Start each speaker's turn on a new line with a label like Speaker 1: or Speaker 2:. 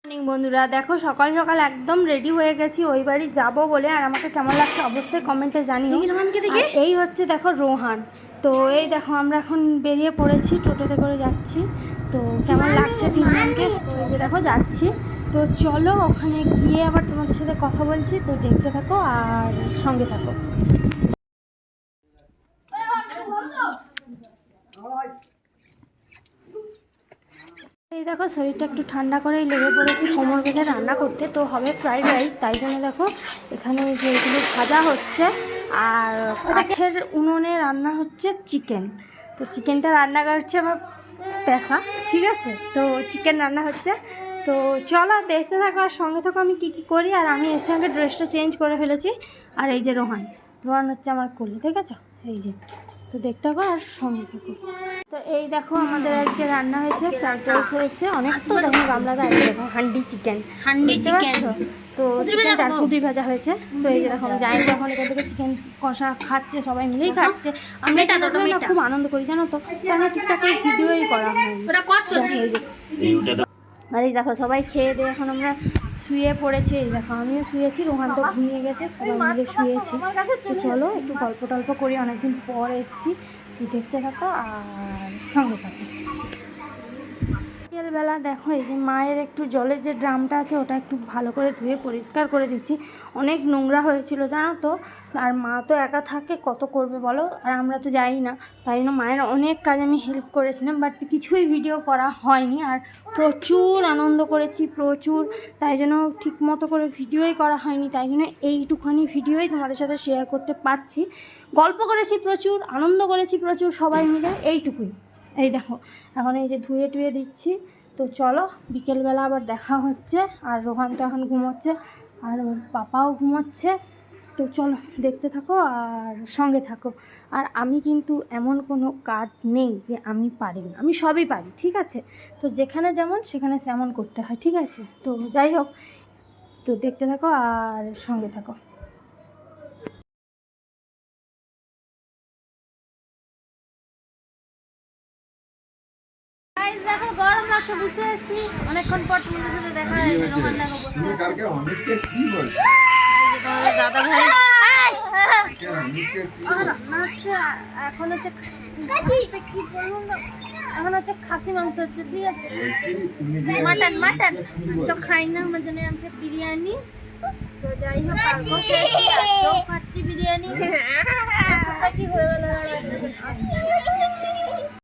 Speaker 1: Morning বন্ধুরা, দেখো সকাল সকাল একদম রেডি হয়ে গেছি ওই বাড়ি যাবো বলে। আর আমাকে কেমন লাগছে অবশ্যই কমেন্টে জানিও। এই হচ্ছে দেখো রোহান। তো এই দেখো আমরা এখন বেরিয়ে পড়েছি, টোটোতে করে যাচ্ছি। তো কেমন লাগছে তিনজনকে, তো এই যে দেখো যাচ্ছি। তো চলো ওখানে গিয়ে আবার তোমাদের সাথে কথা বলছি। তো দেখতে থাকো আর সঙ্গে থাকো। এই দেখো শরীরটা একটু ঠান্ডা করেই লেগে পড়েছি কোমর বেঁধে রান্না করতে। তো হবে ফ্রাইড রাইস, তাই জন্য দেখো এখানে যেগুলো ভাজা হচ্ছে আর কাঠের উনুনে রান্না হচ্ছে চিকেন। তো চিকেনটা রান্না করছে আমার পেশা, ঠিক আছে। তো চিকেন রান্না হচ্ছে, তো চলো দেখতে থাকো আর সঙ্গে থাকো আমি কী কী করি। আর আমি এসে আগে ড্রেসটা চেঞ্জ করে ফেলেছি। আর এই যে রোহান হচ্ছে আমার কোলে, ঠিক আছে। এই যে তো দেখতে থাকো আর সঙ্গে থাকো। তো এই দেখো আমাদের আজকে রান্না হয়েছে, ফ্রাইড রাইস হয়েছে অনেক। তো দেখো গামলাটা আছে, দেখো হান্ডি চিকেন। তো চিকেনটা আর কুদরি ভাজা হয়েছে। তো এই যে দেখো যাই যখন এখান থেকে চিকেন কষা খাচ্ছে, সবাই মিলেই খাচ্ছে। আমি এটা খুব আনন্দ করি, জানো তো। কারণ ঠিকঠাক ভিডিওই করা হয়। আর এই দেখো সবাই খেয়ে দিয়ে এখন আমরা শুয়ে পড়েছি। এই দেখো আমিও শুয়েছি, রোহান তো ঘুমিয়ে গেছে, সবাই মিলে শুয়েছি। তো চলো একটু গল্প টল্প করি, অনেকদিন পর এসেছি। তুই দেখতে থাকো আর সঙ্গে থাকো। বিকেলবেলা দেখো এই যে মায়ের একটু জলের যে ড্রামটা আছে ওটা একটু ভালো করে ধুয়ে পরিষ্কার করে দিচ্ছি। অনেক নোংরা হয়েছিল, জানো তো। আর মা তো একা থাকে, কত করবে বলো। আর আমরা তো যাই না, তাই জন্য মায়ের অনেক কাজ আমি হেল্প করেছিলাম, বাট কিছুই ভিডিও করা হয়নি। আর প্রচুর আনন্দ করেছি, প্রচুর। তাই জন্য ঠিক মতো করে ভিডিওই করা হয়নি, তাই জন্য এইটুখানি ভিডিওই তোমাদের সাথে শেয়ার করতে পারছি। গল্প করেছি প্রচুর, আনন্দ করেছি প্রচুর সবাই মিলে, এইটুকুই। এই দেখো এখন এই যে ধুয়ে টুয়ে দিচ্ছি। তো চলো বিকেলবেলা আবার দেখা হচ্ছে। আর রোহান তো এখন ঘুমোচ্ছে আর ওর পাপাও ঘুমোচ্ছে। তো চলো দেখতে থাকো আর সঙ্গে থাকো। আর আমি কিন্তু এমন কোনো কাজ নেই যে আমি পারি না, আমি সবই পারি, ঠিক আছে। তো যেখানে যেমন সেখানে তেমন করতে হয়, ঠিক আছে। তো যাই হোক, তো দেখতে থাকো আর সঙ্গে থাকো। দেখো গরম লাগছে, বুঝতে পারছি অনেকক্ষণ পর তোমাদের সাথে দেখা হয়। দাদা ভাই এখন হচ্ছে কি বলবো, এখন হচ্ছে খাসি মাংস হচ্ছে, ঠিক আছে। মাটন মাটন তো খাই না, আমার জন্য আনছে বিরিয়ানি। তো যাই হোক খাচ্ছি বিরিয়ানি। কি হয়ে গেল